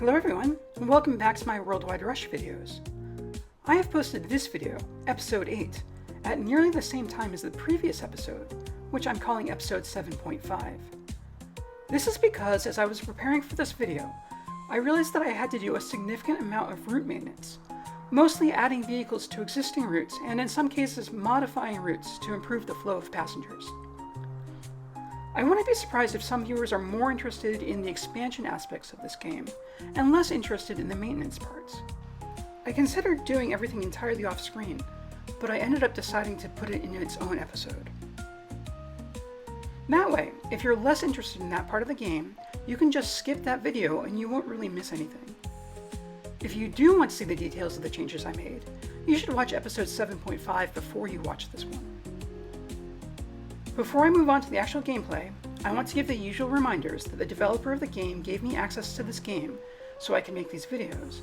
Hello everyone, and welcome back to my Worldwide Rush videos. I have posted this video, episode 8, at nearly the same time as the previous episode, which I'm calling episode 7.5. This is because as I was preparing for this video, I realized that I had to do a significant amount of route maintenance, mostly adding vehicles to existing routes and in some cases modifying routes to improve the flow of passengers. I wouldn't be surprised if some viewers are more interested in the expansion aspects of this game and less interested in the maintenance parts. I considered doing everything entirely off screen, but I ended up deciding to put it in its own episode. That way, if you're less interested in that part of the game, you can just skip that video and you won't really miss anything. If you do want to see the details of the changes I made, you should watch episode 7.5 before you watch this one. Before I move on to the actual gameplay, I want to give the usual reminders that the developer of the game gave me access to this game so I can make these videos,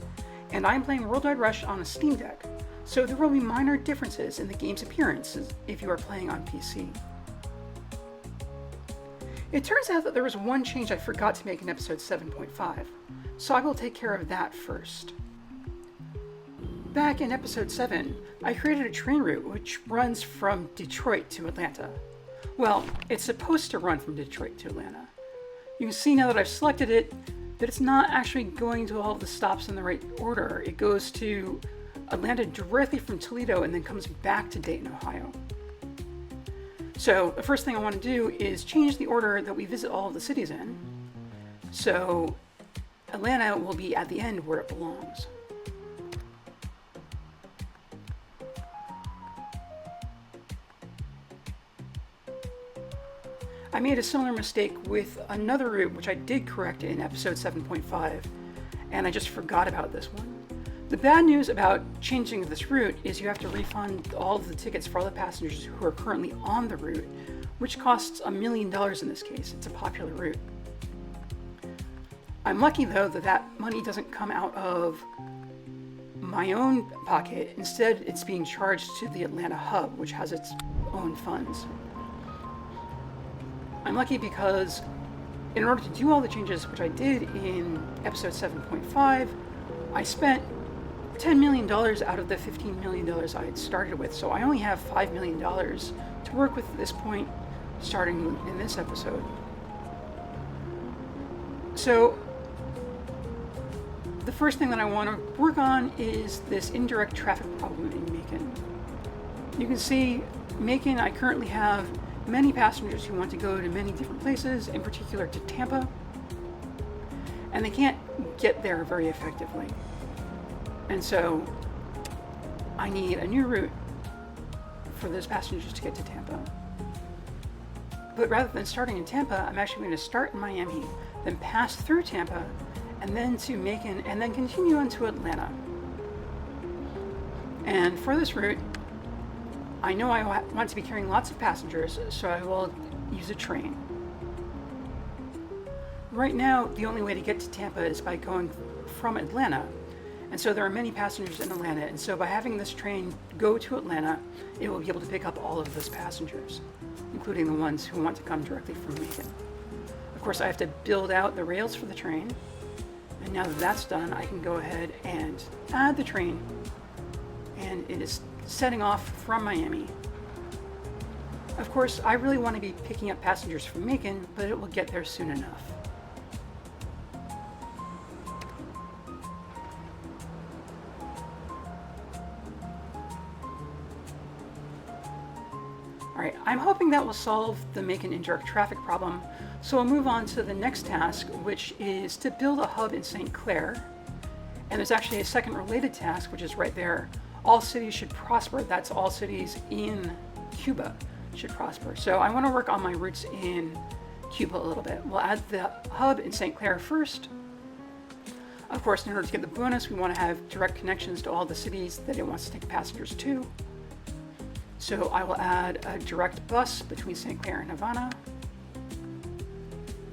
and I'm playing Worldwide Rush on a Steam Deck, so there will be minor differences in the game's appearance if you are playing on PC. It turns out that there was one change I forgot to make in episode 7.5, so I will take care of that first. Back in episode 7, I created a train route which runs from Detroit to Atlanta. Well, it's supposed to run from Detroit to Atlanta. You can see now that I've selected it that it's not actually going to all the stops in the right order. It goes to Atlanta directly from Toledo and then comes back to Dayton, Ohio. So the first thing I want to do is change the order that we visit all of the cities in. So Atlanta will be at the end where it belongs. I made a similar mistake with another route which I did correct in episode 7.5, and I just forgot about this one. The bad news about changing this route is you have to refund all of the tickets for all the passengers who are currently on the route, which costs $1 million in this case. It's a popular route. I'm lucky though that money doesn't come out of my own pocket. Instead, it's being charged to the Atlanta hub, which has its own funds. I'm lucky because in order to do all the changes which I did in episode 7.5, I spent $10 million out of the $15 million I had started with, so I only have $5 million to work with at this point, starting in this episode. So the first thing that I want to work on is this indirect traffic problem in Macon. You can see Macon, I currently have many passengers who want to go to many different places, in particular to Tampa, and they can't get there very effectively. And so I need a new route for those passengers to get to Tampa. But rather than starting in Tampa, I'm actually going to start in Miami, then pass through Tampa, and then to Macon, and then continue on to Atlanta. And for this route, I know I want to be carrying lots of passengers, so I will use a train. Right now, the only way to get to Tampa is by going from Atlanta, and so there are many passengers in Atlanta, and so by having this train go to Atlanta, it will be able to pick up all of those passengers, including the ones who want to come directly from Macon. Of course, I have to build out the rails for the train, and now that that's done, I can go ahead and add the train, and it is setting off from Miami. Of course, I really want to be picking up passengers from Macon, but it will get there soon enough. Alright, I'm hoping that will solve the Macon indirect traffic problem, so we'll move on to the next task, which is to build a hub in St. Clair. And there's actually a second related task, which is right there. All cities should prosper. That's all cities in Cuba should prosper. So I want to work on my routes in Cuba a little bit. We'll add the hub in St. Clair first. Of course, in order to get the bonus, we want to have direct connections to all the cities that it wants to take passengers to. So I will add a direct bus between St. Clair and Havana.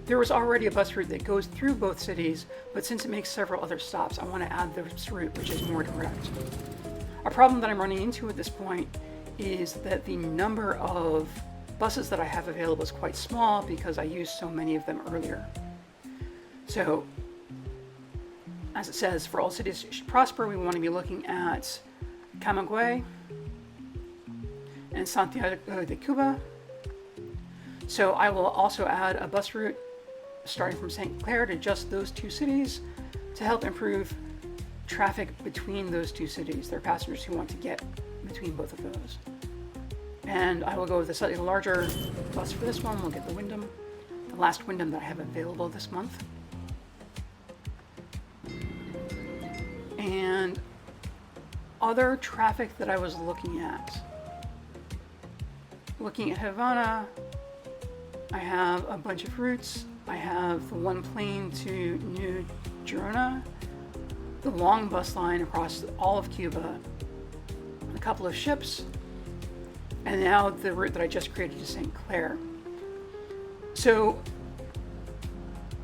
There was already a bus route that goes through both cities, but since it makes several other stops, I want to add this route, which is more direct. A problem that I'm running into at this point is that the number of buses that I have available is quite small because I used so many of them earlier. So as it says, for all cities should prosper, we want to be looking at Camagüey and Santiago de Cuba. So I will also add a bus route starting from St. Clair to just those two cities to help improve traffic between those two cities. There are passengers who want to get between both of those. And I will go with a slightly larger bus for this one. We'll get the Wyndham, the last Wyndham that I have available this month. And other traffic that I was looking at. Looking at Havana, I have a bunch of routes. I have the one plane to New Girona, the long bus line across all of Cuba, a couple of ships, and now the route that I just created to St. Clair. So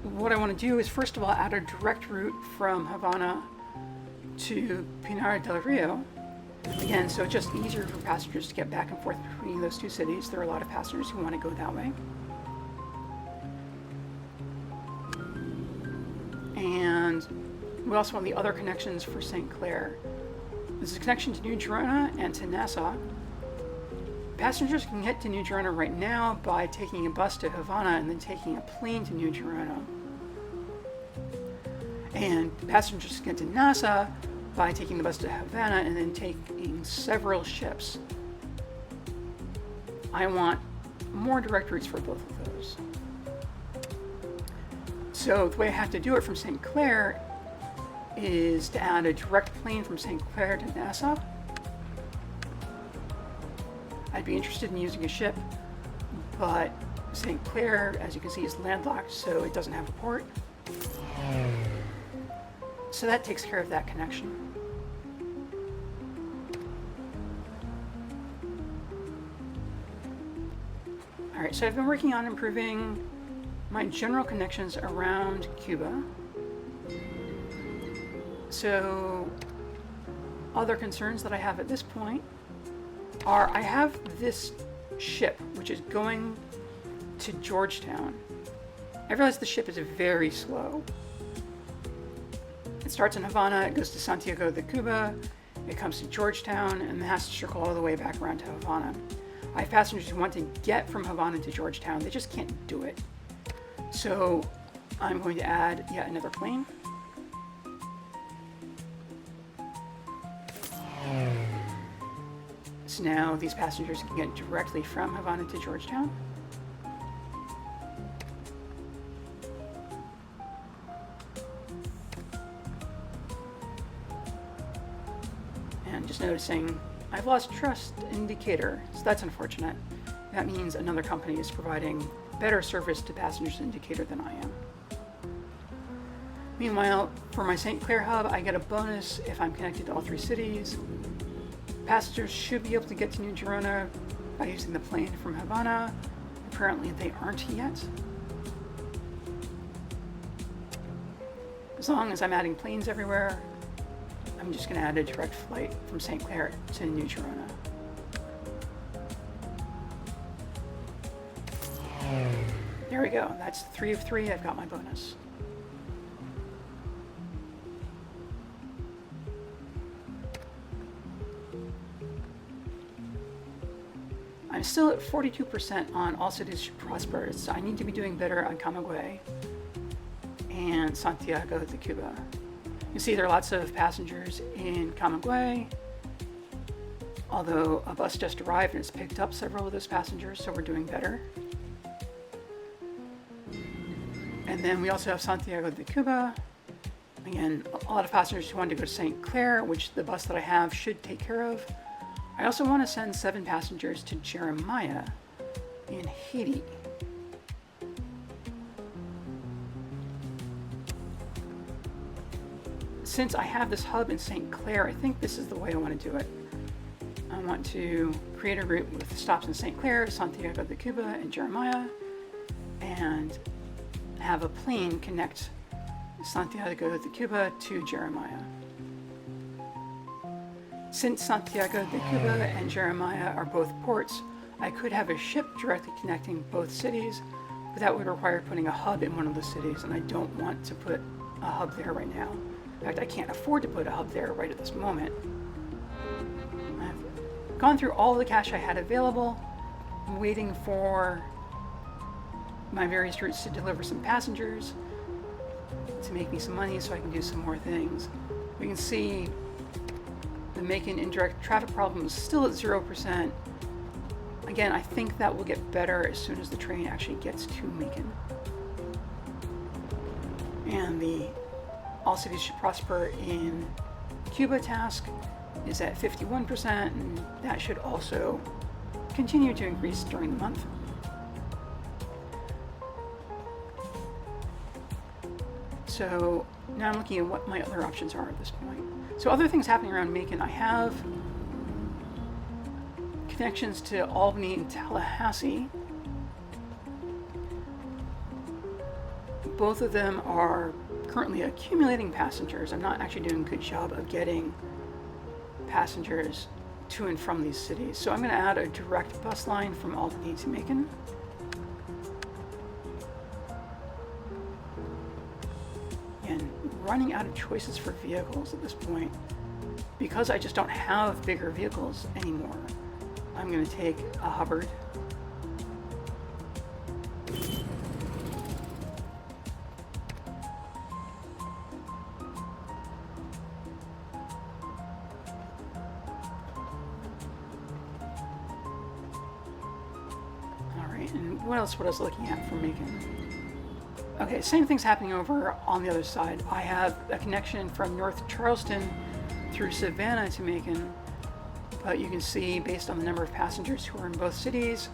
what I want to do is first of all add a direct route from Havana to Pinar del Rio. Again, so it's just easier for passengers to get back and forth between those two cities. There are a lot of passengers who want to go that way. And we also want the other connections for St. Clair. This is a connection to New Girona and to Nassau. Passengers can get to New Girona right now by taking a bus to Havana and then taking a plane to New Girona. And passengers can get to Nassau by taking the bus to Havana and then taking several ships. I want more direct routes for both of those. So the way I have to do it from St. Clair is to add a direct plane from St. Clair to Nassau. I'd be interested in using a ship, but St. Clair, as you can see, is landlocked, so it doesn't have a port. So that takes care of that connection. All right, so I've been working on improving my general connections around Cuba. So other concerns that I have at this point are I have this ship which is going to Georgetown. I realize the ship is very slow. It starts in Havana, it goes to Santiago de Cuba, it comes to Georgetown, and then has to circle all the way back around to Havana. I have passengers who want to get from Havana to Georgetown, they just can't do it. So I'm going to add yet another plane. So now these passengers can get directly from Havana to Georgetown. And just noticing I've lost trust indicator, so that's unfortunate. That means another company is providing better service to passengers indicator than I am. Meanwhile, for my St. Clair hub, I get a bonus if I'm connected to all three cities. Passengers should be able to get to New Girona by using the plane from Havana. Apparently they aren't yet. As long as I'm adding planes everywhere, I'm just going to add a direct flight from St. Clair to New Girona. There we go. That's 3 of 3. I've got my bonus. I'm still at 42% on all cities should prosper, so I need to be doing better on Camagüey and Santiago de Cuba. You see there are lots of passengers in Camagüey, although a bus just arrived and it's picked up several of those passengers, so we're doing better. And then we also have Santiago de Cuba. Again, a lot of passengers who want to go to St. Clair, which the bus that I have should take care of. I also want to send 7 passengers to Jeremiah in Haiti. Since I have this hub in St. Clair, I think this is the way I want to do it. I want to create a route with stops in St. Clair, Santiago de Cuba, and Jeremiah, and have a plane connect Santiago de Cuba to Jeremiah. Since Santiago de Cuba and Jeremiah are both ports, I could have a ship directly connecting both cities, but that would require putting a hub in one of the cities, and I don't want to put a hub there right now. In fact, I can't afford to put a hub there right at this moment. I've gone through all the cash I had available. I'm waiting for my various routes to deliver some passengers to make me some money so I can do some more things. We can see the Macon indirect traffic problem is still at 0%. Again, I think that will get better as soon as the train actually gets to Macon. And the All Cities Should Prosper in Cuba task is at 51%, and that should also continue to increase during the month. So now I'm looking at what my other options are at this point. So other things happening around Macon, I have connections to Albany and Tallahassee. Both of them are currently accumulating passengers. I'm not actually doing a good job of getting passengers to and from these cities. So I'm going to add a direct bus line from Albany to Macon. And running out of choices for vehicles at this point. Because I just don't have bigger vehicles anymore, I'm going to take a Hubbard. Alright, and what else was I looking at for Macon? Okay, same thing's happening over on the other side. I have a connection from North Charleston through Savannah to Macon, but you can see based on the number of passengers who are in both cities,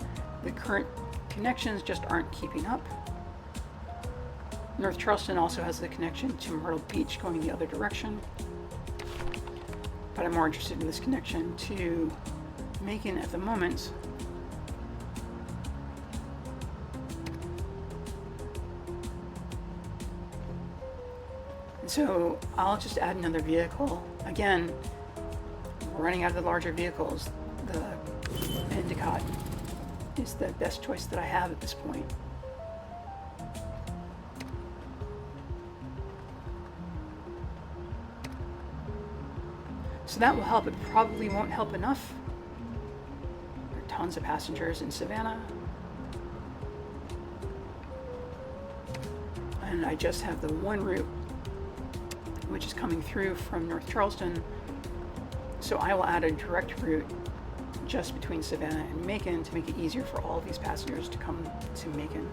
the current connections just aren't keeping up. North Charleston also has the connection to Myrtle Beach going the other direction, but I'm more interested in this connection to Macon at the moment. So I'll just add another vehicle. Again, we're running out of the larger vehicles. The Endicott is the best choice that I have at this point. So that will help. It probably won't help enough. There are tons of passengers in Savannah. And I just have the one route which is coming through from North Charleston. So I will add a direct route just between Savannah and Macon to make it easier for all of these passengers to come to Macon.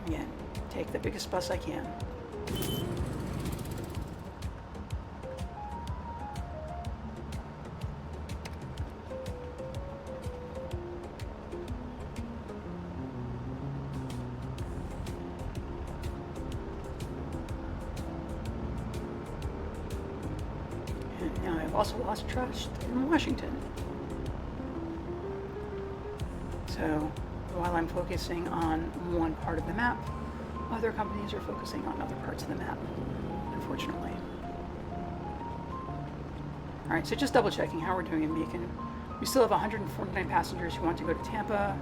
Again, take the biggest bus I can. Now I've also lost trust in Washington. So while I'm focusing on one part of the map, other companies are focusing on other parts of the map, unfortunately. All right, so just double checking how we're doing in Macon. We still have 149 passengers who want to go to Tampa.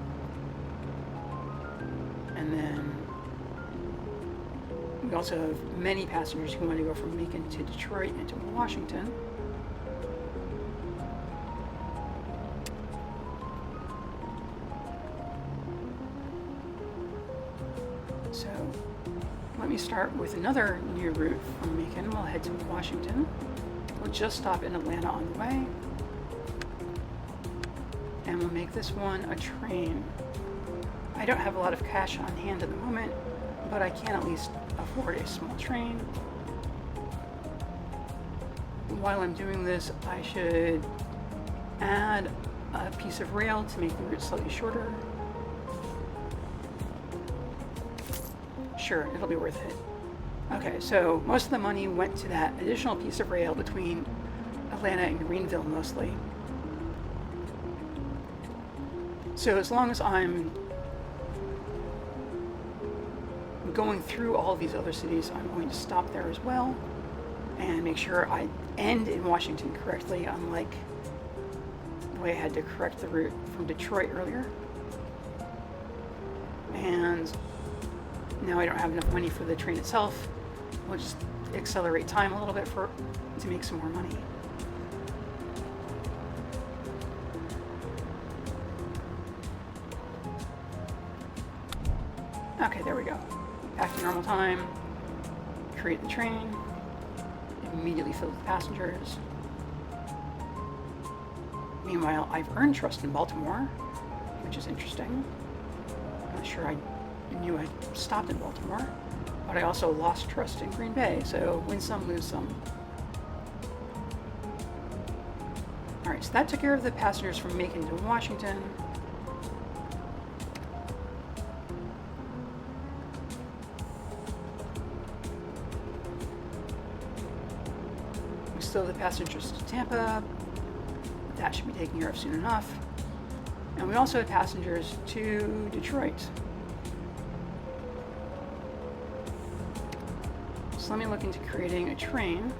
And then we also have many passengers who want to go from Macon to Detroit and to Washington. So let me start with another new route from Macon. We'll head to Washington. We'll just stop in Atlanta on the way. And we'll make this one a train. I don't have a lot of cash on hand at the moment, but I can at least afford a small train. While I'm doing this, I should add a piece of rail to make the route slightly shorter. Sure, it'll be worth it. Okay, so most of the money went to that additional piece of rail between Atlanta and Greenville mostly. So as long as I'm going through all of these other cities, I'm going to stop there as well and make sure I end in Washington correctly, unlike the way I had to correct the route from Detroit earlier. And Now I don't have enough money for the train itself. We'll just accelerate time a little bit to make some more money. Okay, there we go. Back to normal time. Create the train. Immediately fill with passengers. Meanwhile, I've earned trust in Baltimore, which is interesting. I'm not sure I knew I stopped in Baltimore, but I also lost trust in Green Bay, so win some, lose some. Alright, so that took care of the passengers from Macon to Washington. We still have the passengers to Tampa. That should be taken care of soon enough. And we also have passengers to Detroit. So let me look into creating a train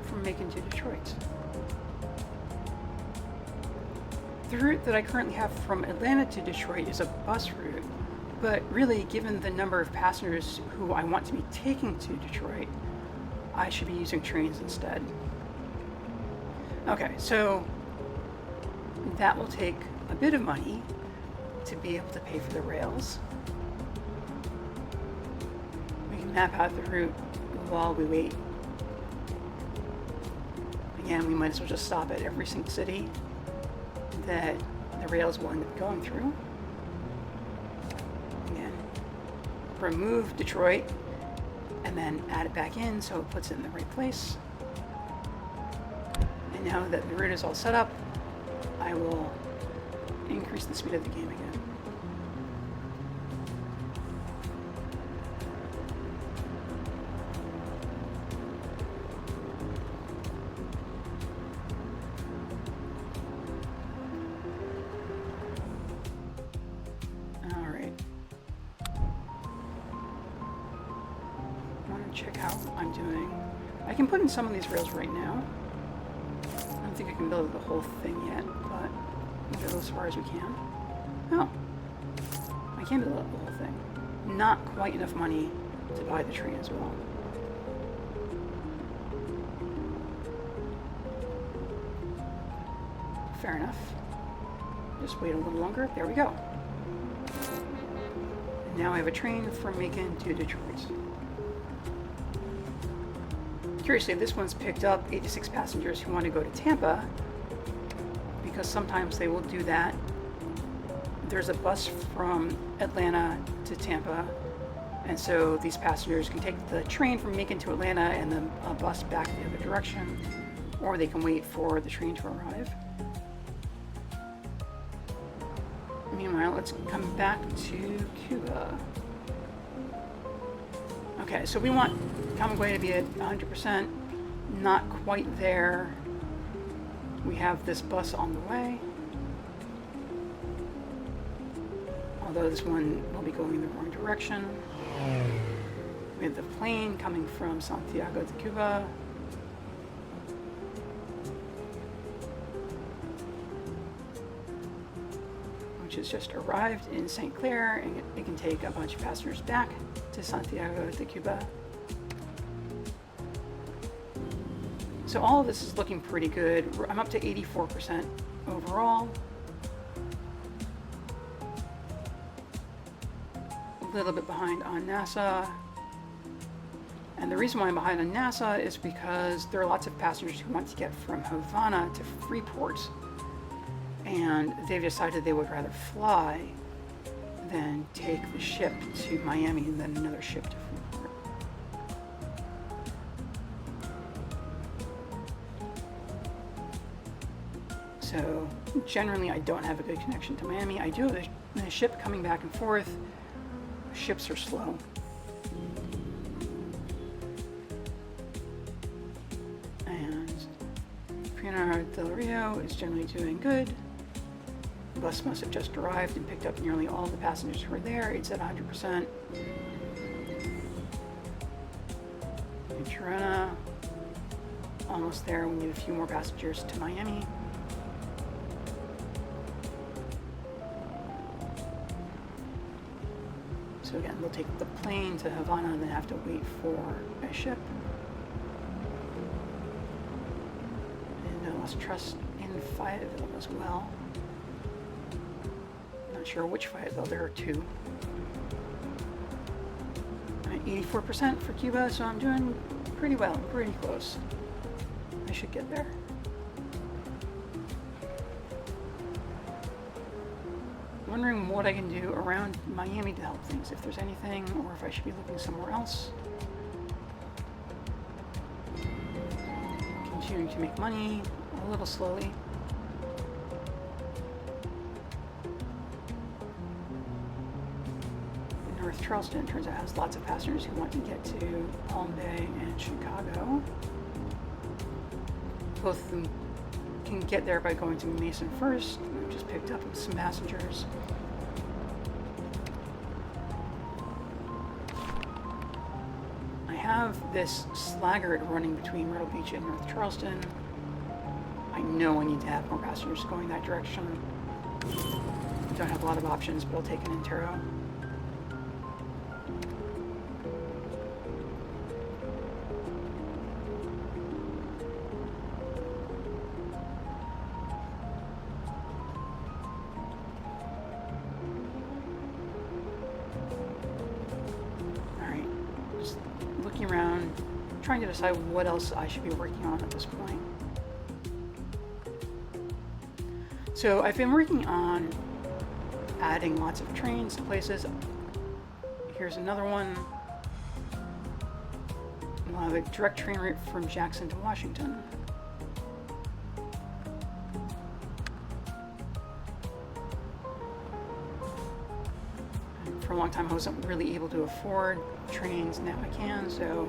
from Macon to Detroit. The route that I currently have from Atlanta to Detroit is a bus route, but really, given the number of passengers who I want to be taking to Detroit, I should be using trains instead. Okay, so that will take a bit of money to be able to pay for the rails. We can map out the route while we wait. Again, we might as well just stop at every single city that the rails will end up going through. Again, remove Detroit and then add it back in so it puts it in the right place. And now that the route is all set up, I will increase the speed of the game again. Alright. I want to check how I'm doing. I can put in some of these rails right now. I don't think I can build the whole thing yet, but we'll go as far as we can. Oh, I can build up the whole thing. Not quite enough money to buy the train as well. Fair enough. Just wait a little longer. There we go. And now I have a train from Macon to Detroit. Curiously, this one's picked up 86 passengers who want to go to Tampa, because sometimes they will do that. There's a bus from Atlanta to Tampa, and so these passengers can take the train from Macon to Atlanta and then a bus back the other direction, or they can wait for the train to arrive. Meanwhile, let's come back to Cuba. Okay, so we want Camagüey to be at 100%, not quite there. We have this bus on the way, although this one will be going in the wrong direction. We have the plane coming from Santiago de Cuba. Which has just arrived in St. Clair, and it can take a bunch of passengers back to Santiago de Cuba. So all of this is looking pretty good. I'm up to 84% overall. A little bit behind on NASA. And the reason why I'm behind on NASA is because there are lots of passengers who want to get from Havana to Freeport, and they've decided they would rather fly than take the ship to Miami and then another ship to Freeport. So generally I don't have a good connection to Miami. I do have a ship coming back and forth. Ships are slow. And Pinar del Rio is generally doing good. The bus must have just arrived and picked up nearly all the passengers who were there. It's at 100%. In Tirana, almost there. We need a few more passengers to Miami. So again, they'll take the plane to Havana and then have to wait for a ship. And I lost trust in Fayetteville as well. Not sure which Fayetteville, there are two. I'm at 84% for Cuba, so I'm doing pretty well, pretty close. I should get there. Wondering what I can do around Miami to help things, if there's anything, or if I should be looking somewhere else. Continuing to make money a little slowly. North Charleston turns out has lots of passengers who want to get to Palm Bay and Chicago. Both of them can get there by going to Mason first. We've just picked up some passengers. I have this slaggard running between Myrtle Beach and North Charleston. I know I need to have more passengers going that direction. Don't have a lot of options, but I'll take an Intero. Around trying to decide what else I should be working on at this point. So I've been working on adding lots of trains to places. Here's another one. We'll have a direct train route from Jackson to Washington. For a long time I wasn't really able to afford trains. Now I can, so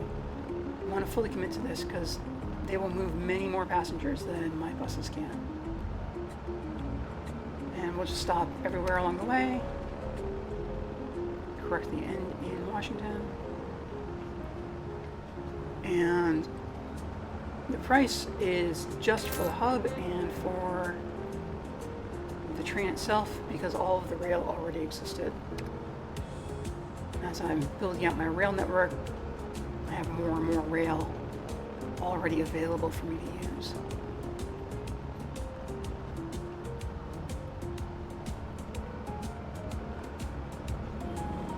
I want to fully commit to this because they will move many more passengers than my buses can. And we'll just stop everywhere along the way, correctly end in Washington. And the price is just for the hub and for the train itself because all of the rail already existed. As I'm building out my rail network, I have more and more rail already available for me to use.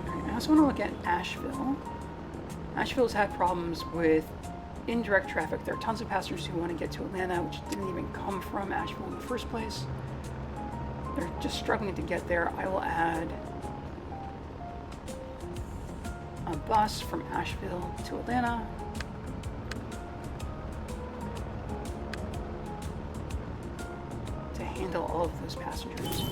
Right, I also want to look at Asheville. Asheville's had problems with indirect traffic. There are tons of passengers who want to get to Atlanta, which didn't even come from Asheville in the first place. They're just struggling to get there. I will add a bus from Asheville to Atlanta. To handle all of those passengers.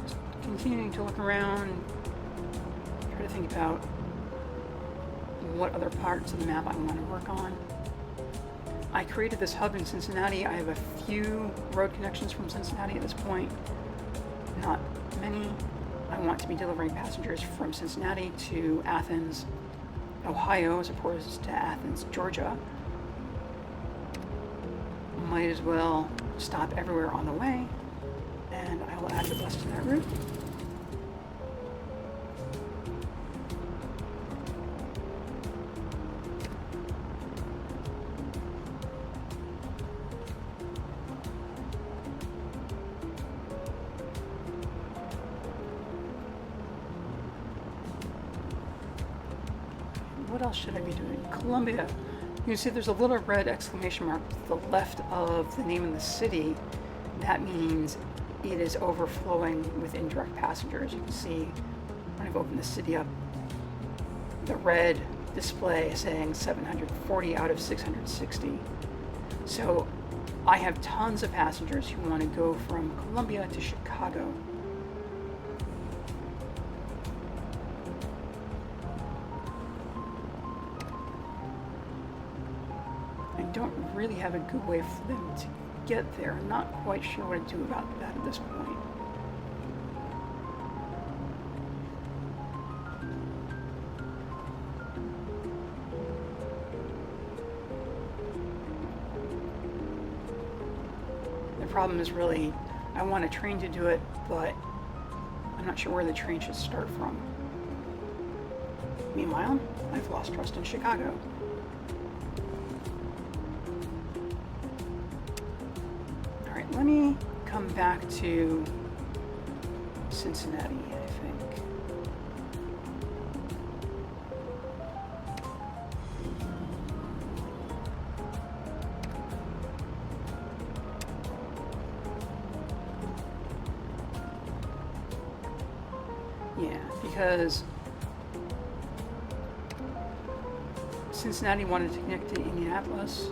Just continuing to look around, try to think about what other parts of the map I want to work on. I created this hub in Cincinnati. I have a few road connections from Cincinnati at this point. Not many. I want to be delivering passengers from Cincinnati to Athens, Ohio, as opposed to Athens, Georgia. Might as well stop everywhere on the way, and I will add the bus to that route. What else should I be doing? Columbia. You can see there's a little red exclamation mark to the left of the name of the city. That means it is overflowing with indirect passengers. You can see when I've opened the city up, the red display saying 740 out of 660. So I have tons of passengers who want to go from Columbia to Chicago. I don't really have a good way for them to get there. I'm not quite sure what to do about that at this point. problem is really, I want a train to do it, but I'm not sure where the train should start from. Meanwhile, I've lost trust in Chicago. Alright, let me come back to Cincinnati, I think. Yeah, because Cincinnati wanted to connect to Indianapolis.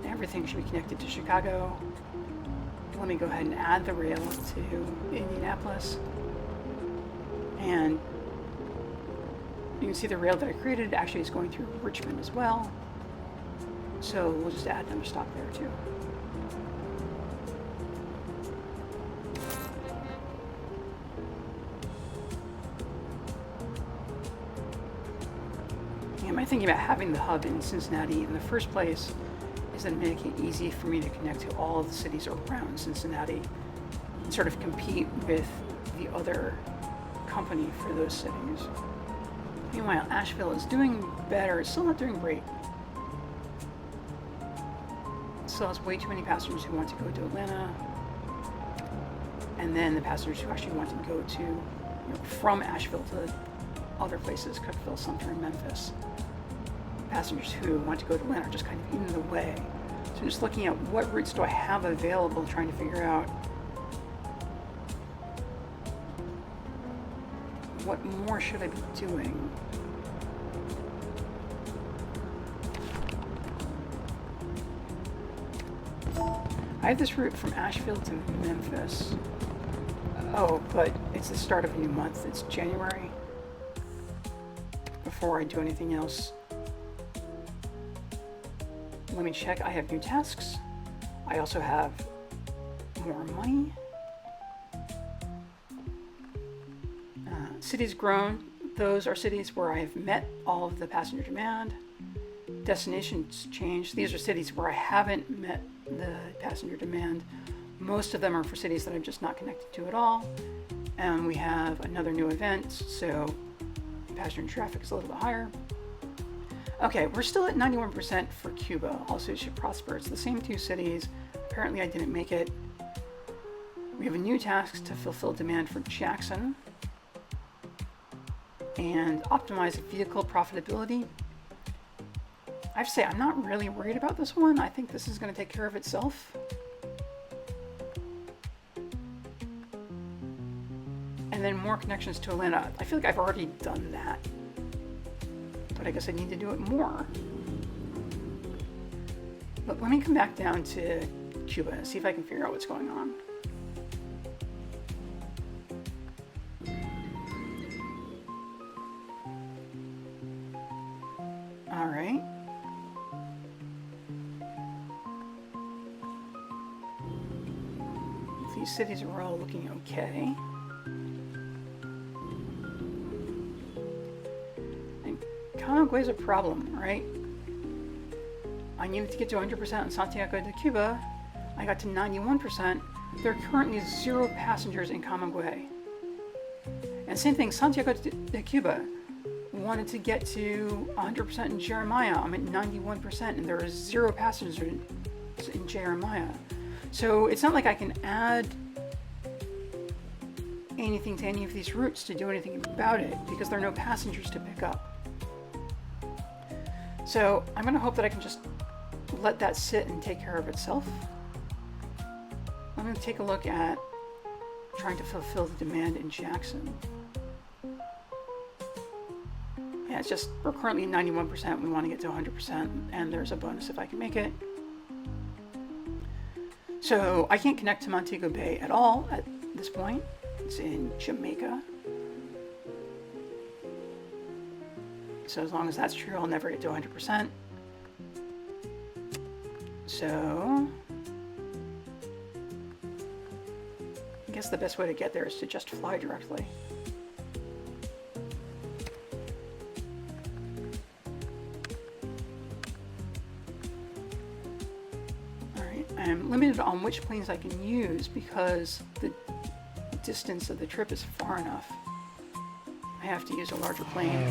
Everything should be connected to Chicago. Let me go ahead and add the rail to Indianapolis. And you can see the rail that I created actually is going through Richmond as well. So we'll just add another stop there too. My thinking about having the hub in Cincinnati in the first place is to make it easy for me to connect to all of the cities around Cincinnati and sort of compete with the other company for those cities. Meanwhile, Asheville is doing better. It's still not doing great. It still has way too many passengers who want to go to Atlanta, and then the passengers who actually want to go to, from Asheville to other places, Cookeville, Sumter, and Memphis. Passengers who want to go to Atlanta are just kind of in the way. So I'm just looking at what routes do I have available, trying to figure out what more should I be doing. I have this route from Asheville to Memphis. Oh, but it's the start of a new month. It's January. Before I do anything else, let me check. I have new tasks. I also have more money. Cities grown. Those are cities where I have met all of the passenger demand. Destinations changed. These are cities where I haven't met the passenger demand. Most of them are for cities that I'm just not connected to at all. And we have another new event, so passenger traffic is a little bit higher. Okay, we're still at 91% for Cuba. Also, it should prosper. It's the same two cities. Apparently, I didn't make it. We have a new task to fulfill demand for Jackson and optimize vehicle profitability. I have to say, I'm not really worried about this one. I think this is going to take care of itself. And then more connections to Atlanta. I feel like I've already done that, but I guess I need to do it more. But let me come back down to Cuba and see if I can figure out what's going on. All right. These cities are all looking okay. Camagüey is a problem, right? I needed to get to 100% in Santiago de Cuba. I got to 91%. There are currently 0 passengers in Camagüey. And same thing, Santiago de Cuba wanted to get to 100% in Jeremiah. I'm at 91%, and there are 0 passengers in Jeremiah. So it's not like I can add anything to any of these routes to do anything about it, because there are no passengers to pick up. So I'm going to hope that I can just let that sit and take care of itself. I'm going to take a look at trying to fulfill the demand in Jackson. Yeah, it's just, we're currently at 91%. We want to get to 100%, and there's a bonus if I can make it. So I can't connect to Montego Bay at all at this point. It's in Jamaica. So as long as that's true, I'll never get to 100%. So I guess the best way to get there is to just fly directly. I'm limited on which planes I can use because the distance of the trip is far enough. I have to use a larger plane.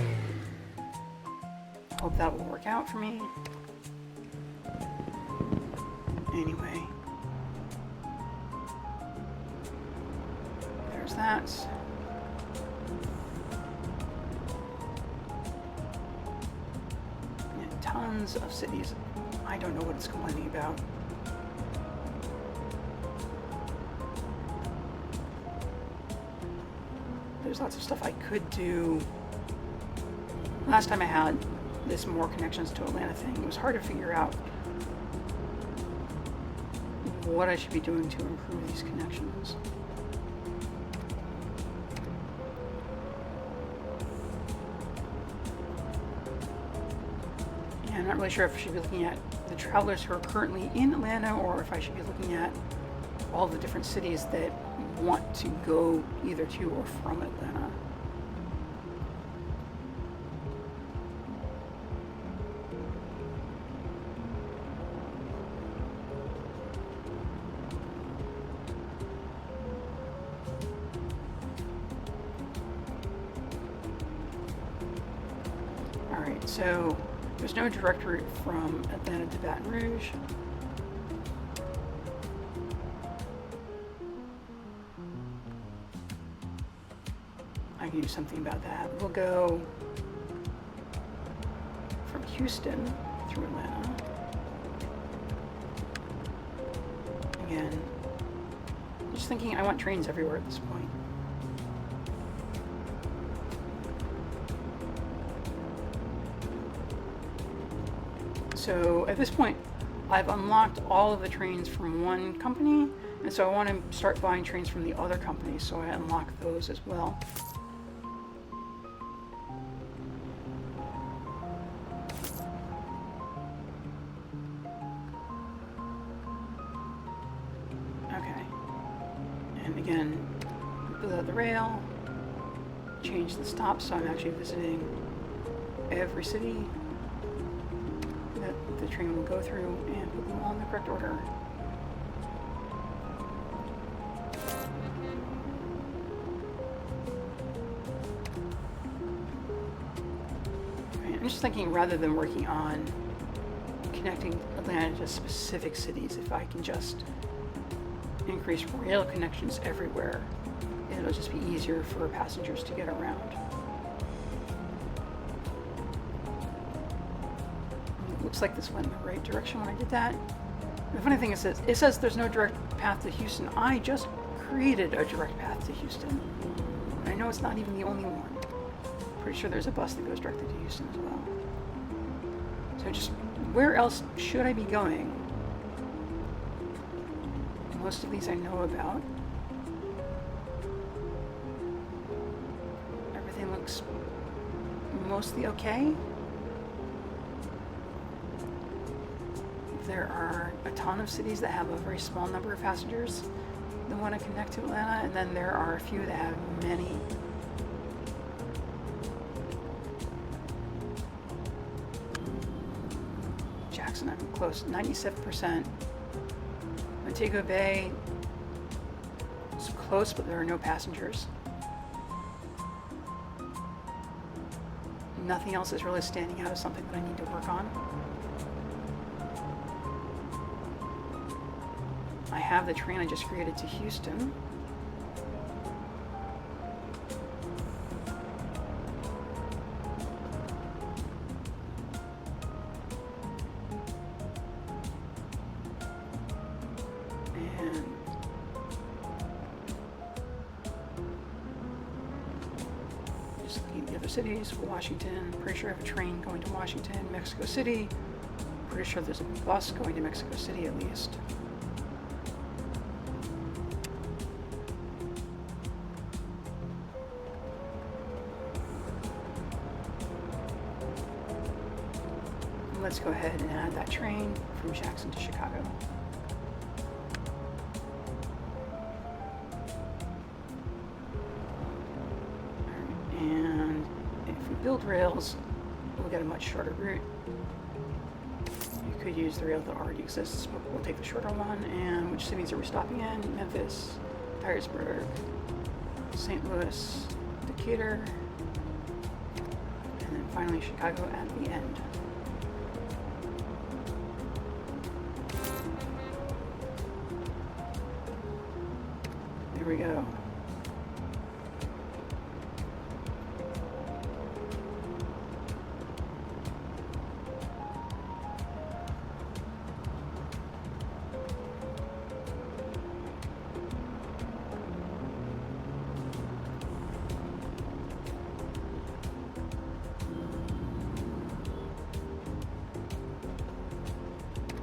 Hope that will work out for me. Anyway. There's that. And tons of cities. I don't know what it's complaining about. There's lots of stuff I could do. Last time I had this more connections to Atlanta thing, it was hard to figure out what I should be doing to improve these connections. Yeah, I'm not really sure if I should be looking at the travelers who are currently in Atlanta or if I should be looking at all the different cities that want to go either to or from Atlanta. Alright, so there's no direct route from Atlanta to Baton Rouge. I can do something about that. We'll go from Houston through Atlanta. Again, just thinking I want trains everywhere at this point. So at this point, I've unlocked all of the trains from one company, and so I want to start buying trains from the other companies, so I unlock those as well. Okay. And again, build out the rail, change the stops, so I'm actually visiting every city that the train will go through and put them all in the correct order. I'm just thinking rather than working on connecting Atlanta to specific cities, if I can just increase rail connections everywhere, it'll just be easier for passengers to get around. Looks like this went in the right direction when I did that. The funny thing is it says there's no direct path to Houston. I just created a direct path to Houston. And I know it's not even the only one. Pretty sure there's a bus that goes directly to Houston as well. So just, where else should I be going? Most of these I know about. Everything looks mostly okay. There are a ton of cities that have a very small number of passengers that want to connect to Atlanta, and then there are a few that have many. Jackson, I'm close, 97%. Montego Bay is close, but there are no passengers. Nothing else is really standing out as something that I need to work on. I have the train I just created to Houston. And just looking at the other cities, Washington, pretty sure I have a train going to Washington, Mexico City. Pretty sure there's a bus going to Mexico City at least. Let's go ahead and add that train from Jackson to Chicago. And if we build rails, we'll get a much shorter route. You could use the rail that already exists, but we'll take the shorter one. And which cities are we stopping in? Memphis, Harrisburg, St. Louis, Decatur, and then finally Chicago at the end. There we go.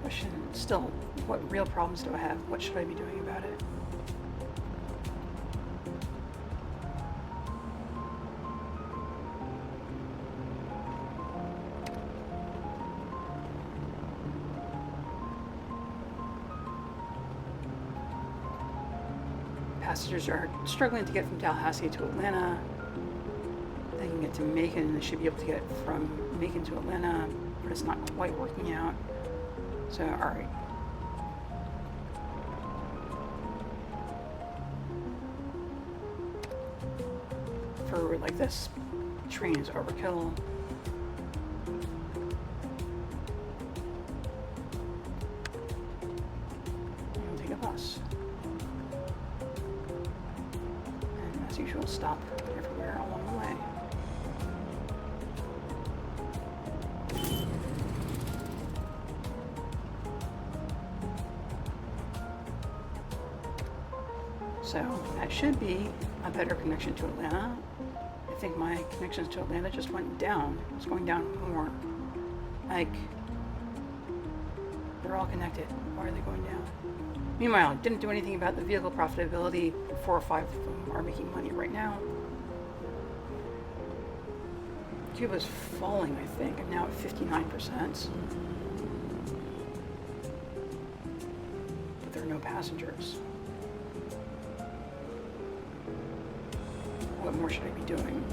Question still, what real problems do I have? What should I be doing about it? Passengers are struggling to get from Tallahassee to Atlanta. They can get to Macon. They should be able to get from Macon to Atlanta, but it's not quite working out. So, all right. For a route like this, train is overkill. We'll take a bus. And as usual, stop everywhere along the way. So that should be a better connection to Atlanta. I think my connections to Atlanta just went down. It's going down more. Like, they're all connected. Why are they going down? Meanwhile, it didn't do anything about the vehicle profitability. 4 or 5 of them are making money right now. Cuba's falling, I think, and now at 59%. But there are no passengers. What more should I be doing?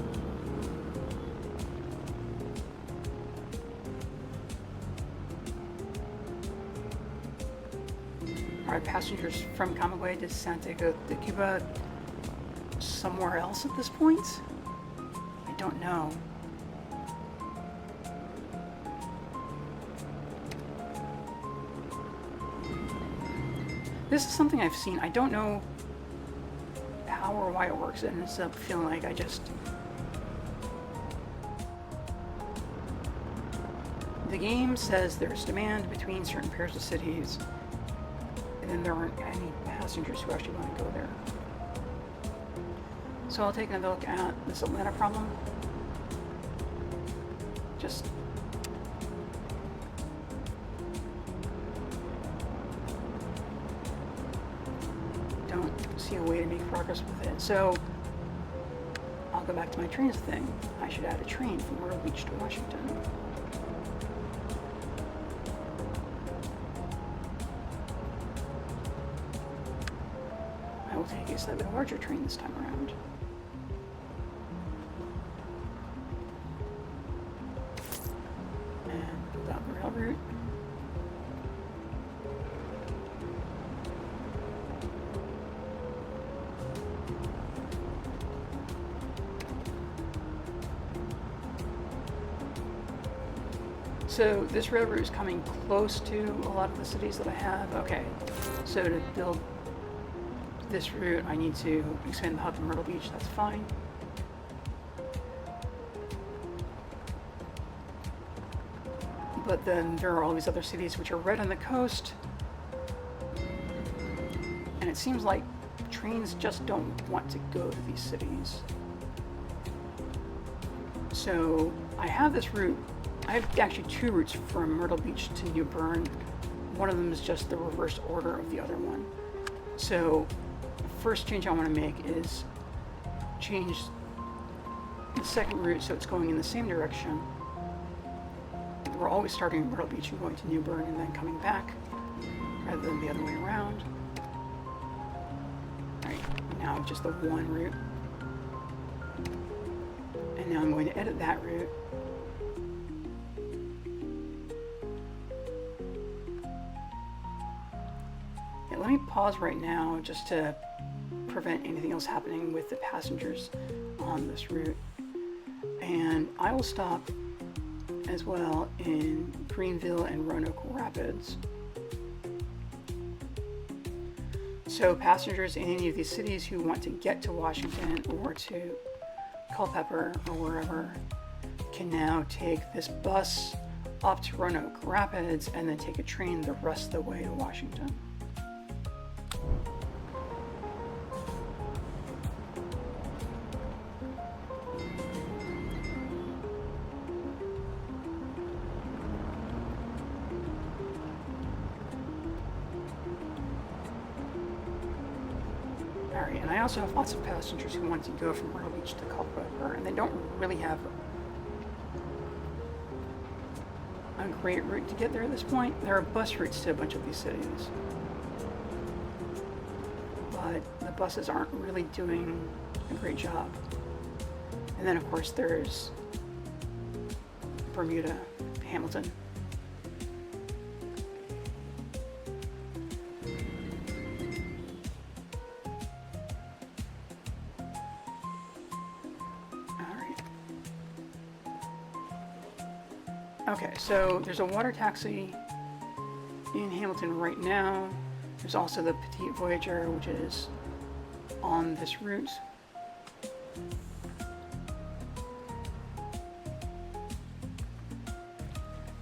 Are passengers from Camagüey to Santiago de Cuba somewhere else at this point? I don't know. This is something I've seen. I don't know how or why it works. It ends up feeling like I just... The game says there's demand between certain pairs of cities, and then there aren't any passengers who actually want to go there. So I'll take another look at this Atlanta problem. Just... don't see a way to make progress with it. So I'll go back to my trains thing. I should add a train from Myrtle Beach to Washington. I will take a slightly larger train this time around. And build out the rail route. So this rail route is coming close to a lot of the cities that I have. Okay, so to build this route, I need to expand the hub to Myrtle Beach. That's fine. But then there are all these other cities which are right on the coast. And it seems like trains just don't want to go to these cities. So I have this route. I have actually 2 routes from Myrtle Beach to New Bern. One of them is just the reverse order of the other one. So the first change I want to make is change the second route so it's going in the same direction. We're always starting in Myrtle Beach and going to New Bern and then coming back, rather than the other way around. Alright, now just the one route. And now I'm going to edit that route. Yeah, let me pause right now just to prevent anything else happening with the passengers on this route. And I will stop as well in Greenville and Roanoke Rapids. So passengers in any of these cities who want to get to Washington or to Culpeper or wherever can now take this bus up to Roanoke Rapids and then take a train the rest of the way to Washington. Alright, and I also have lots of passengers who want to go from Myrtle Beach to Culpeper, and they don't really have a great route to get there at this point. There are bus routes to a bunch of these cities, but the buses aren't really doing a great job. And then of course there's Bermuda, Hamilton. Okay, so there's a water taxi in Hamilton right now. There's also the Petite Voyager, which is on this route.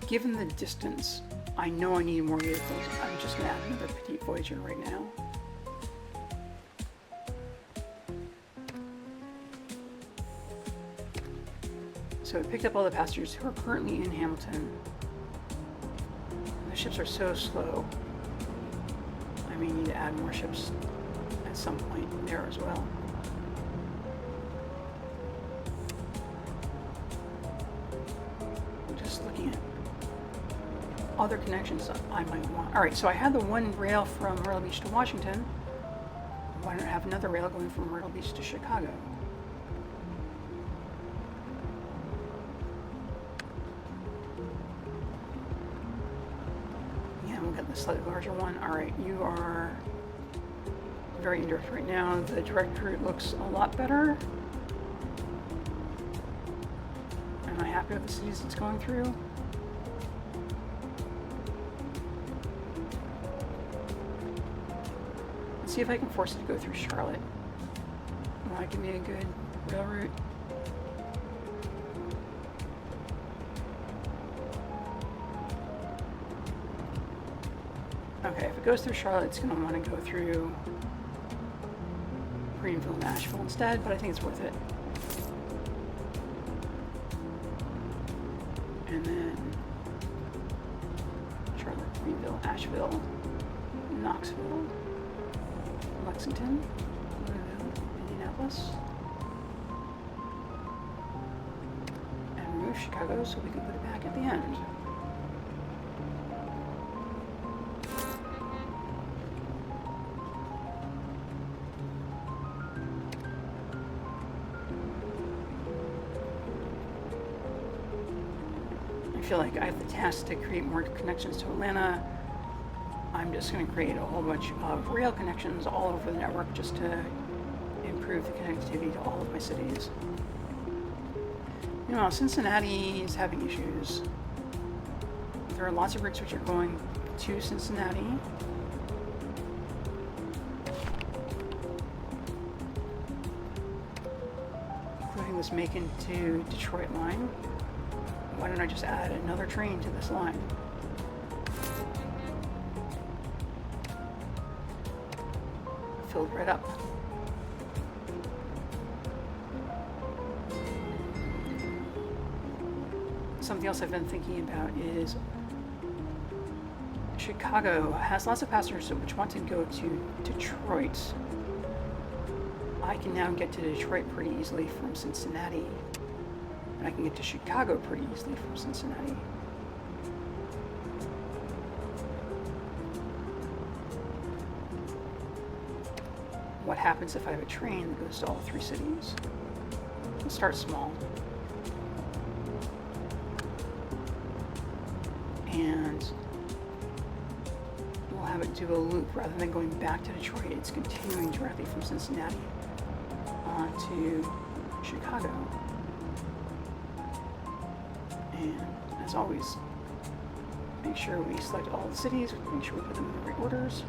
Given the distance, I know I need more vehicles. I'm just going to add another Petite Voyager right now. So it picked up all the passengers who are currently in Hamilton. The ships are so slow. I may need to add more ships at some point there as well. I'm just looking at other connections I might want. Alright, so I had the one rail from Myrtle Beach to Washington. Why don't I have another rail going from Myrtle Beach to Chicago? The slightly larger one. Alright, you are very indirect right now. The direct route looks a lot better. Am I happy with the cities it's going through? Let's see if I can force it to go through Charlotte. Will that give me a good rail route? Okay, if it goes through Charlotte, it's going to want to go through Greenville and Asheville instead, but I think it's worth it. And then Charlotte, Greenville, Asheville, Knoxville, Lexington, Louisville, Indianapolis, and remove Chicago so we can put it back at the end. I feel like I have the task to create more connections to Atlanta. I'm just going to create a whole bunch of rail connections all over the network just to improve the connectivity to all of my cities. Meanwhile, Cincinnati is having issues. There are lots of routes which are going to Cincinnati. Including this Macon to Detroit line. Why don't I just add another train to this line? Filled right up. Something else I've been thinking about is Chicago has lots of passengers which want to go to Detroit. I can now get to Detroit pretty easily from Cincinnati. And I can get to Chicago pretty easily from Cincinnati. What happens if I have a train that goes to all three cities? We'll start small. And we'll have it do a loop rather than going back to Detroit. It's continuing directly from Cincinnati on to Chicago. And as always, make sure we select all the cities, make sure we put them in the right orders.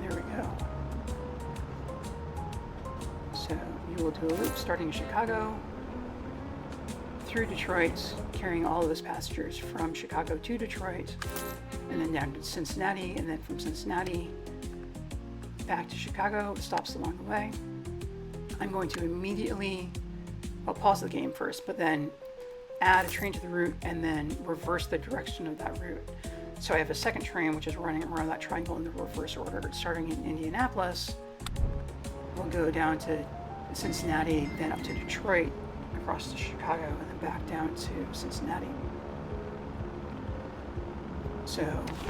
There we go. So you will do a loop starting in Chicago, through Detroit, carrying all of those passengers from Chicago to Detroit, and then down to Cincinnati, and then from Cincinnati back to Chicago, stops along the way. I'm going to immediately, well, pause the game first, but then add a train to the route and then reverse the direction of that route. So I have a second train which is running around that triangle in the reverse order, starting in Indianapolis. We'll go down to Cincinnati, then up to Detroit, across to Chicago, and then back down to Cincinnati. So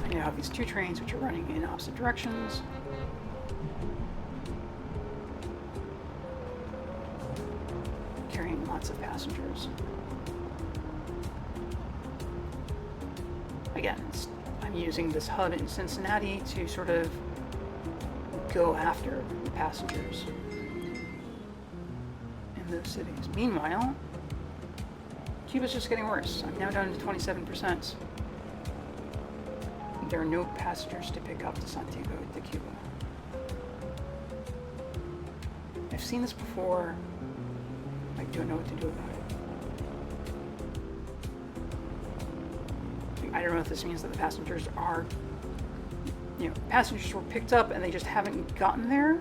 I now have these two trains which are running in opposite directions. Carrying lots of passengers. Again, I'm using this hub in Cincinnati to sort of go after the passengers in those cities. Meanwhile, Cuba's just getting worse. I'm now down to 27%. There are no passengers to pick up to Santiago de Cuba. I've seen this before. I don't know what to do about it. I don't know if this means that the passengers are, passengers were picked up and they just haven't gotten there,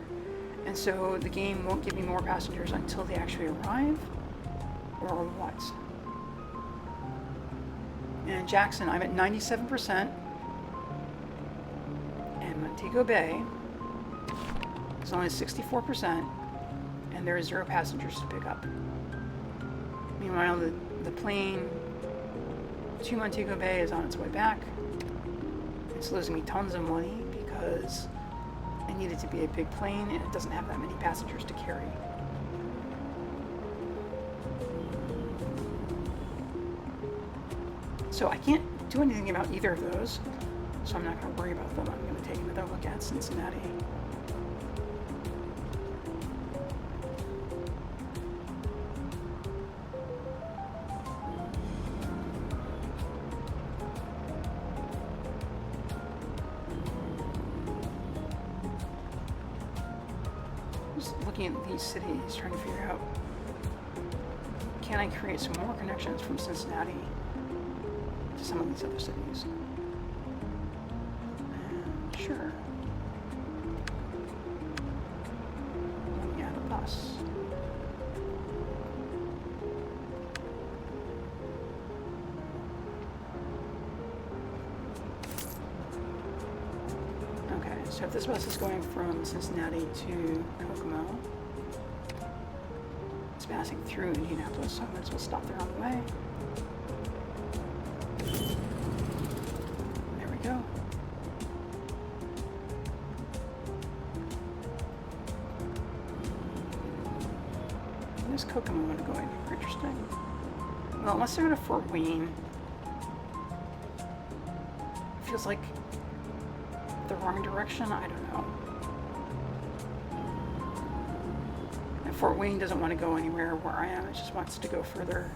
and so the game won't give me more passengers until they actually arrive, or what? And Jackson, I'm at 97%, and Montego Bay is only 64%, and there are 0 passengers to pick up. Meanwhile, the plane to Montego Bay is on its way back. It's losing me tons of money because I need it to be a big plane and it doesn't have that many passengers to carry. So I can't do anything about either of those, so I'm not going to worry about them. I'm going to take another look at Cincinnati. Looking at these cities, trying to figure out, can I create some more connections from Cincinnati to some of these other cities? And sure. Let me add a bus. Okay, so if this bus is going from Cincinnati to Kokomo, it's passing through Indianapolis, so I might as well stop there on the way. There we go. Where's Kokomo want to go anywhere interesting? Well, unless I go to Fort Wayne, it feels like the wrong direction. I don't know. And Fort Wayne doesn't want to go anywhere where I am. It just wants to go further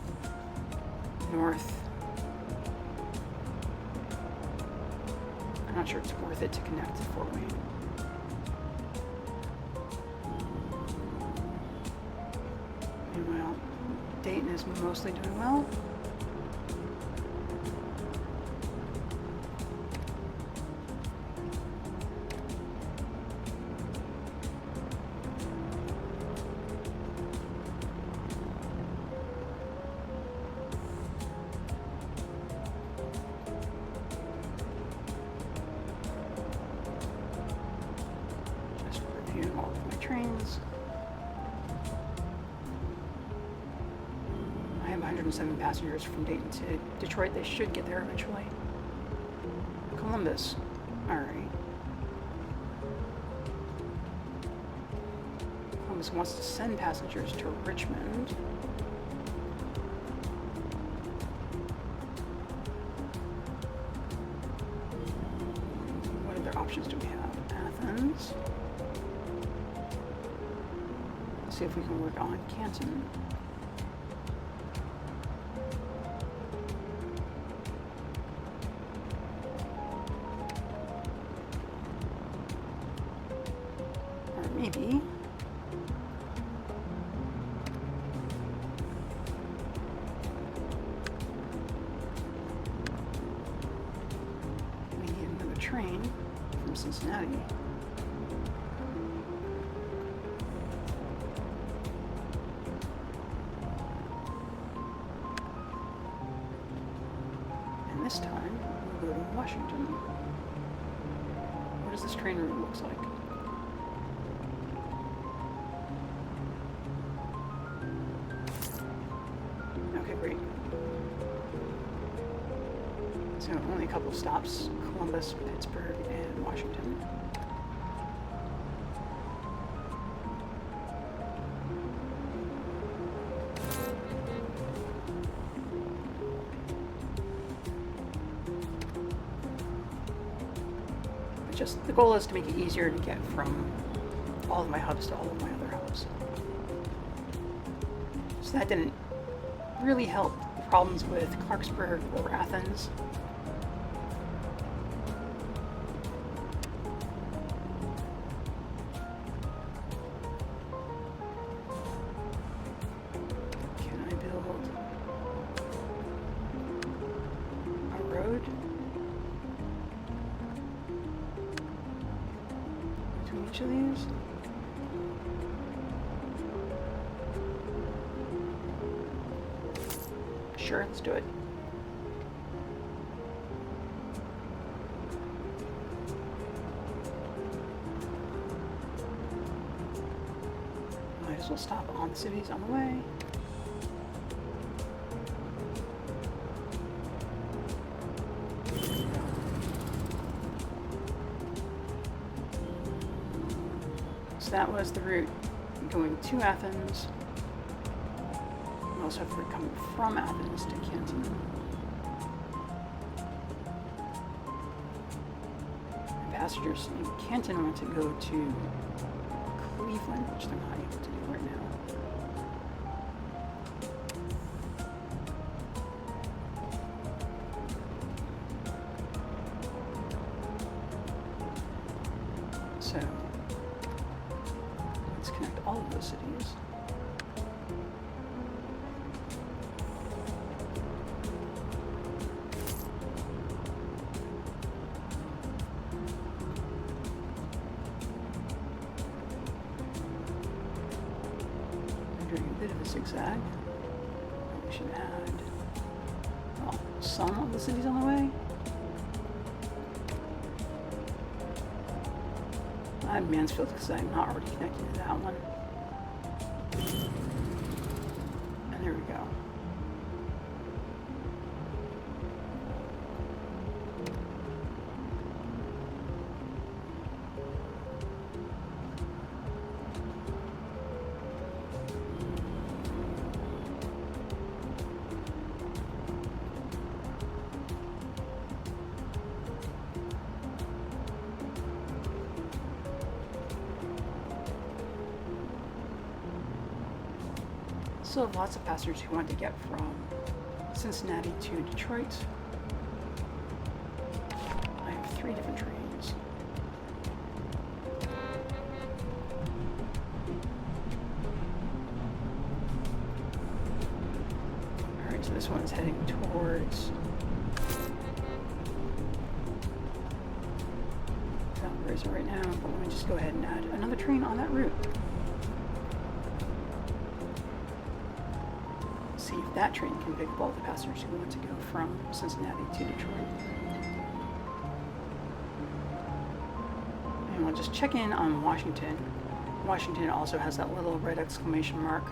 north. I'm not sure it's worth it to connect to Fort Wayne. Meanwhile, Dayton is mostly doing well. All of my trains. I have 107 passengers from Dayton to Detroit. They should get there eventually. Columbus. Alright. Games wants to send passengers to Richmond. What other options do we have? Athens. Let's see if we can work on Canton. Maybe. We need another train from Cincinnati. And this time, we'll go to Washington. What does this train route look like? Great. So only a couple stops, Columbus, Pittsburgh, and Washington. But just the goal is to make it easier to get from all of my hubs to all of my other hubs. So that didn't really help problems with Clarksburg or Athens. Can I build a road between each of these? Sure, let's do it. Might as well stop on the cities on the way. So that was the route going to Athens. Also, if we're coming from Athens to Canton. And passengers in Canton want to go to Cleveland, which they're not able to do right now. So let's connect all of those cities. Doing a bit of a zigzag. We should add some of the cities on the way. I have Mansfield because I'm not already connected to that one. And there we go. Still have lots of passengers who want to get from Cincinnati to Detroit. I have 3 different trains. Alright, so this one's heading towards Valparaiso right now, but let me just go ahead and add another train on that route. See if that train can pick up all the passengers who want to go from Cincinnati to Detroit. And we'll just check in on Washington. Washington also has that little red exclamation mark.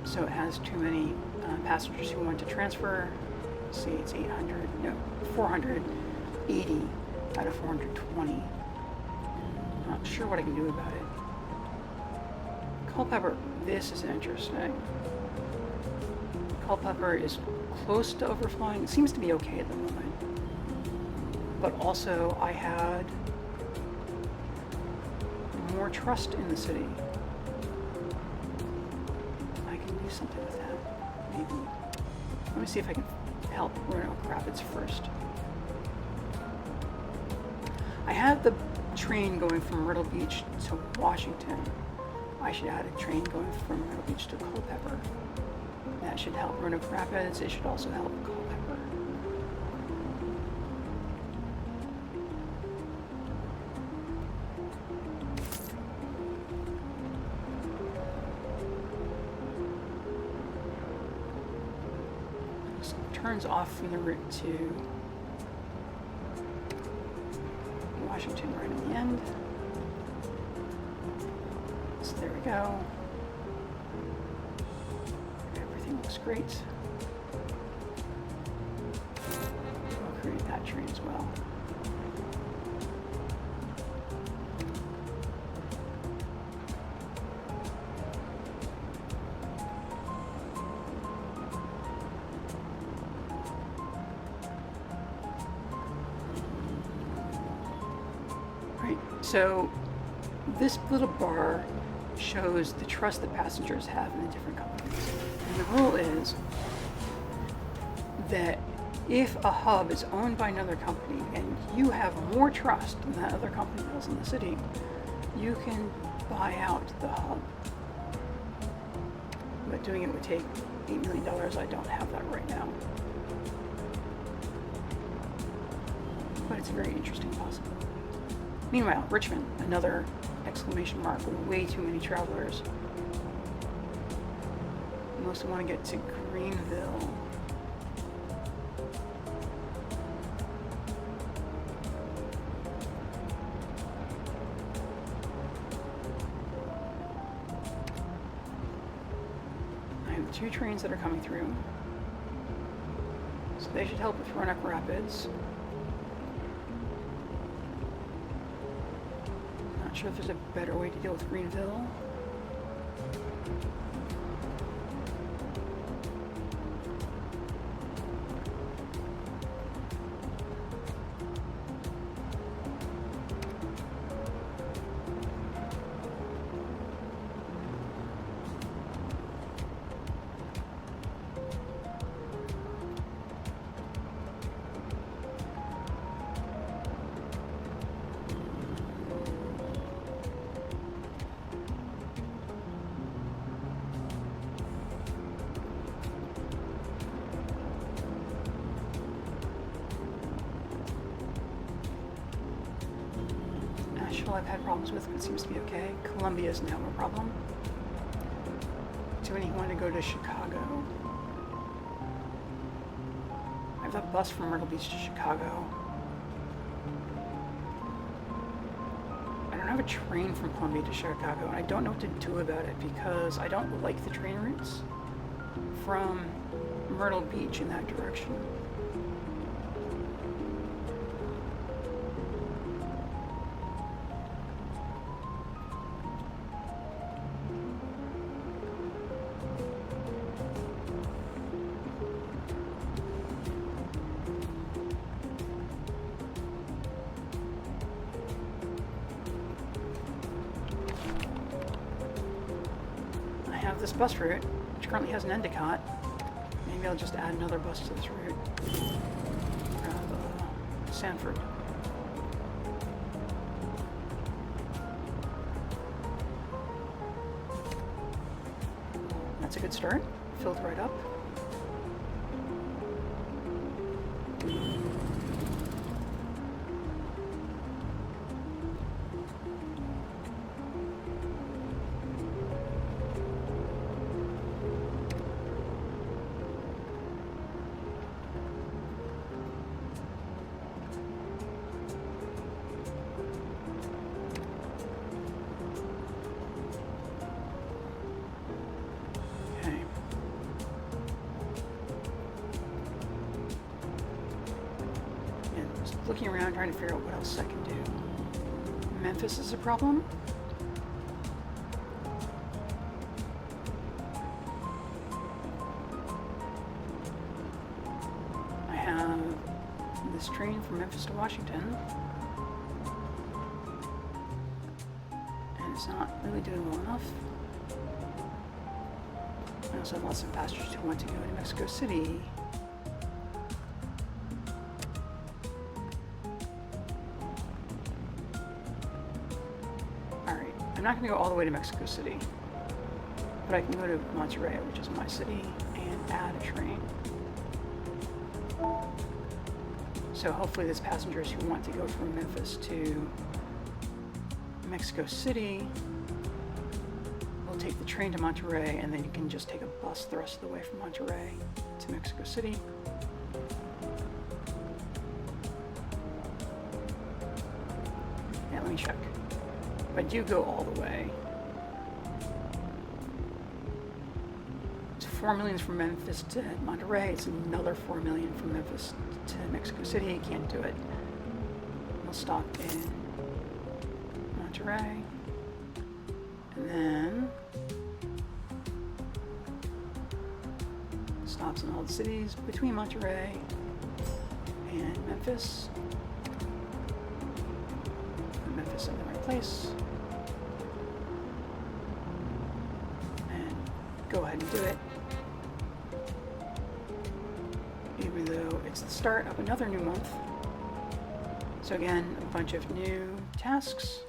So it has too many passengers who want to transfer. Let's see, it's 480 out of 420. Not sure what I can do about it. Culpeper, this is interesting. Culpeper is close to overflowing. It seems to be okay at the moment. But also, I had more trust in the city. I can do something with that, maybe. Let me see if I can help Roanoke Rapids first. I have the train going from Myrtle Beach to Washington. I should add a train going from Myrtle Beach to Culpeper. That should help Roanoke Rapids. It should also help Culpeper. This turns off from the route to Washington right at the end. So there we go. Everything looks great. I'll create that train as well. Right, so this little bar shows the trust that passengers have in the different companies. And the rule is that if a hub is owned by another company and you have more trust than that other company does in the city, you can buy out the hub. But doing it would take $8 million. I don't have that right now. But it's a very interesting possibility. Meanwhile, Richmond, another exclamation mark, way too many travelers. Most want to get to Greenville. I have 2 trains that are coming through. So they should help with Roanoke Rapids. Not sure if there's a better way to deal with Greenville. I've had problems with, but it seems to be okay. Columbia is now a problem. Too many want to go to Chicago. I have a bus from Myrtle Beach to Chicago. I don't have a train from Columbia to Chicago, and I don't know what to do about it because I don't like the train routes from Myrtle Beach in that direction. This bus route, which currently has an Endicott. Maybe I'll just add another bus to this route. Sanford. That's a good start. Filled right up. Looking around trying to figure out what else I can do. Memphis is a problem. this train from Memphis to Washington. And it's not really doing well enough. I also have lots of passengers who want to go to Mexico City. Alright, I'm not going to go all the way to Mexico City, but I can go to Monterrey, which is my city, and add a train. So hopefully there's passengers who want to go from Memphis to Mexico City. We'll take the train to Monterrey, and then you can just take a bus the rest of the way from Monterrey to Mexico City. Yeah, let me check. If I do go all the way, it's 4 million from Memphis to Monterrey. It's another 4 million from Memphis to Mexico City. Can't do it. We'll stop in Monterrey, and then stops in all the cities between Monterrey and Memphis. Put Memphis in the right place, and go ahead and do it. Even though it's the start of another new month. So again, a bunch of new tasks.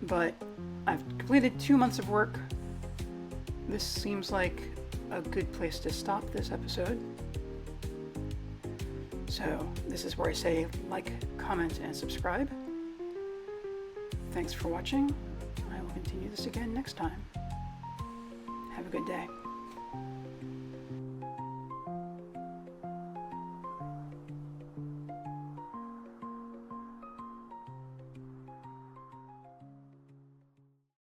But I've completed 2 months of work. This seems like a good place to stop this episode. So this is where I say like, comment, and subscribe. Thanks for watching. I will continue this again next time. Have a good day.